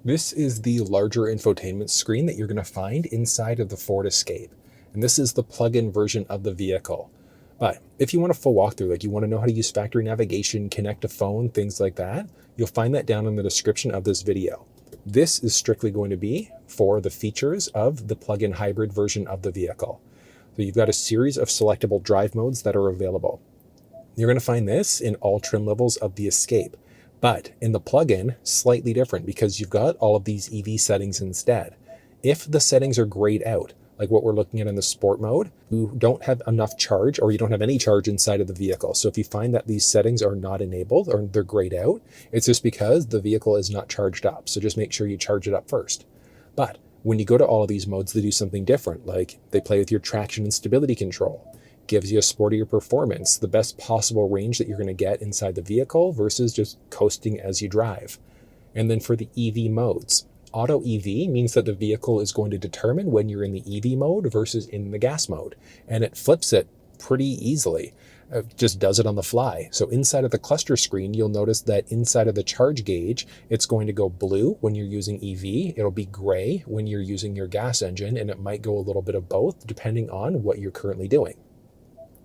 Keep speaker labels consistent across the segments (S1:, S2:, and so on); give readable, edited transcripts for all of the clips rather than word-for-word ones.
S1: This is the larger infotainment screen that you're going to find inside of the Ford Escape. And this is the plug-in version of the vehicle. But if you want a full walkthrough, like you want to know how to use factory navigation, connect a phone, things like that, you'll find that down in the description of this video. This is strictly going to be for the features of the plug-in hybrid version of the vehicle. So you've got a series of selectable drive modes that are available. You're going to find this in all trim levels of the Escape. But in the plug-in, slightly different because you've got all of these EV settings instead. If the settings are grayed out, like what we're looking at in the sport mode, you don't have enough charge or you don't have any charge inside of the vehicle. So if you find that these settings are not enabled or they're grayed out, it's just because the vehicle is not charged up. So just make sure you charge it up first. But when you go to all of these modes, they do something different. Like they play with your traction and stability control. Gives you a sportier performance, the best possible range that you're going to get inside the vehicle versus just coasting as you drive. And then for the EV modes, auto EV means that the vehicle is going to determine when you're in the EV mode versus in the gas mode. And it flips it pretty easily. It just does it on the fly. So inside of the cluster screen, you'll notice that inside of the charge gauge, it's going to go blue when you're using EV. It'll be gray when you're using your gas engine, and it might go a little bit of both depending on what you're currently doing.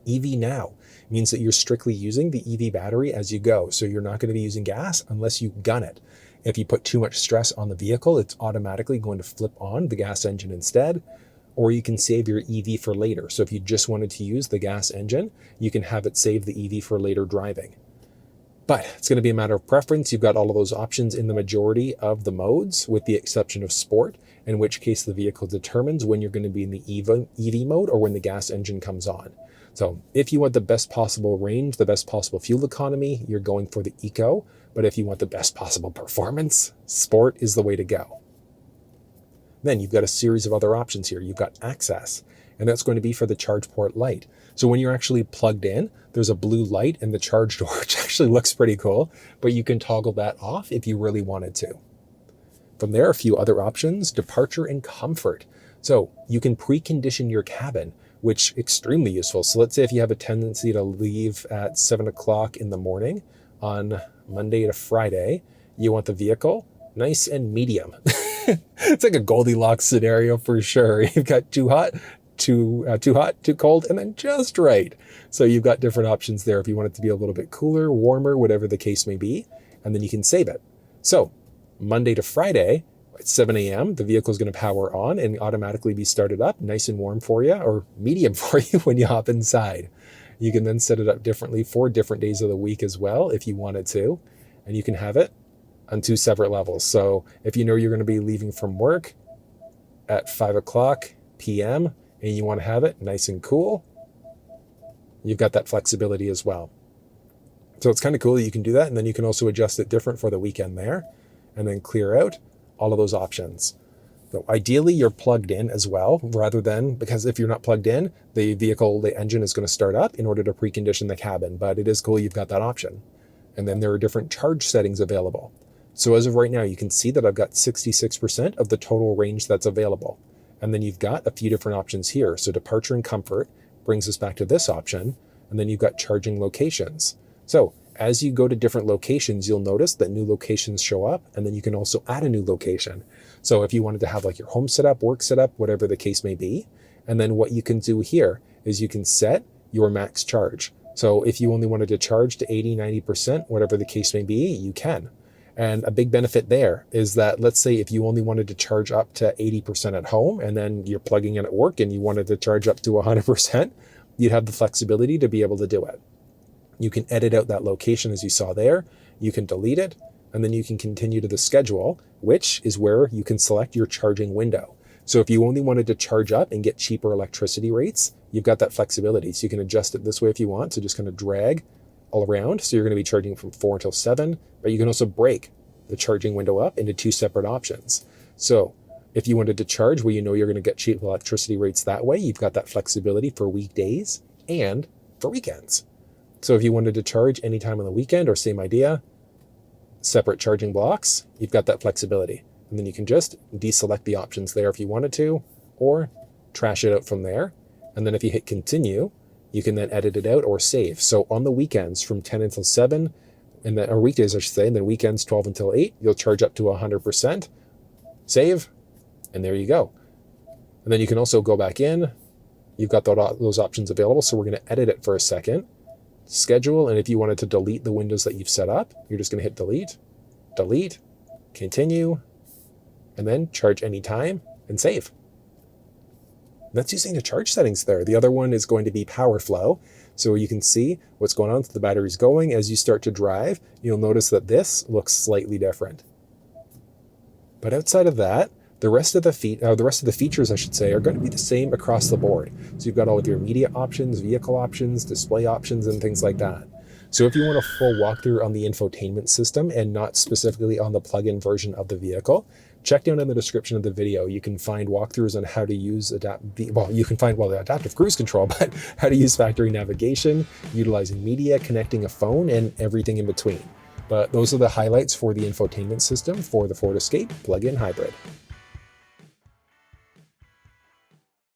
S1: EV now means that you're strictly using the EV battery as you go. So you're not going to be using gas unless you gun it. If you put too much stress on the vehicle, it's automatically going to flip on the gas engine instead, or you can save your EV for later. So if you just wanted to use the gas engine, you can have it save the EV for later driving. But it's going to be a matter of preference. You've got all of those options in the majority of the modes, with the exception of sport, in which case the vehicle determines when you're going to be in the EV mode or when the gas engine comes on. So if you want the best possible range, the best possible fuel economy, you're going for the Eco. But if you want the best possible performance, sport is the way to go. Then you've got a series of other options here. You've got access, and that's going to be for the charge port light. So when you're actually plugged in, there's a blue light in the charge door, which actually looks pretty cool, but you can toggle that off if you really wanted to. From there, a few other options, departure and comfort. So you can precondition your cabin, which is extremely useful. So let's say if you have a tendency to leave at 7 o'clock in the morning on Monday to Friday, you want the vehicle nice and medium. It's like a Goldilocks scenario for sure. You've got too hot, too cold, and then just right. So you've got different options there if you want it to be a little bit cooler, warmer, whatever the case may be, and then you can save it. So Monday to Friday, at 7 a.m., the vehicle is going to power on and automatically be started up nice and warm for you, or medium for you when you hop inside. You can then set it up differently for different days of the week as well if you wanted to, and you can have it on 2 separate levels. So if you know you're going to be leaving from work at 5 o'clock p.m. and you want to have it nice and cool, you've got that flexibility as well. So it's kind of cool that you can do that, and then you can also adjust it different for the weekend there, and then clear out all of those options. So ideally you're plugged in as well, rather than, because if you're not plugged in, the engine is going to start up in order to precondition the cabin, but it is cool you've got that option. And then there are different charge settings available. So as of right now, you can see that I've got 66% of the total range that's available. And then you've got a few different options here. So departure and comfort brings us back to this option. And then you've got charging locations. So as you go to different locations, you'll notice that new locations show up, and then you can also add a new location. So if you wanted to have like your home setup, work setup, whatever the case may be, and then what you can do here is you can set your max charge. So if you only wanted to charge to 80, 90%, whatever the case may be, you can. And a big benefit there is that, let's say if you only wanted to charge up to 80% at home, and then you're plugging in at work and you wanted to charge up to 100%, you'd have the flexibility to be able to do it. You can edit out that location as you saw there, you can delete it, and then you can continue to the schedule, which is where you can select your charging window. So if you only wanted to charge up and get cheaper electricity rates, you've got that flexibility. So you can adjust it this way if you want. So just kind of drag all around. So you're going to be charging from 4 until 7, but you can also break the charging window up into 2 separate options. So if you wanted to charge where you know you're going to get cheap electricity rates that way, you've got that flexibility for weekdays and for weekends. So if you wanted to charge anytime on the weekend, or same idea, separate charging blocks, you've got that flexibility. And then you can just deselect the options there if you wanted to, or trash it out from there. And then if you hit continue, you can then edit it out or save. So on the weekends from 10 until 7, or weekdays I should say, and then weekends 12 until 8, you'll charge up to 100%. save, and there you go. And then you can also go back in. You've got those options available. So we're going to edit it for a second, schedule. And if you wanted to delete the windows that you've set up, you're just going to hit delete, delete, continue, and then charge anytime and save. That's using the charge settings there. The other one is going to be power flow. So you can see what's going on. The battery's going. As you start to drive, you'll notice that this looks slightly different. But outside of that, the rest of the features, I should say, are going to be the same across the board. So you've got all of your media options, vehicle options, display options, and things like that. So if you want a full walkthrough on the infotainment system and not specifically on the plug-in version of the vehicle, check down in the description of the video. You can find walkthroughs on how to use the adaptive cruise control, but how to use factory navigation, utilizing media, connecting a phone, and everything in between. But those are the highlights for the infotainment system for the Ford Escape plug-in hybrid.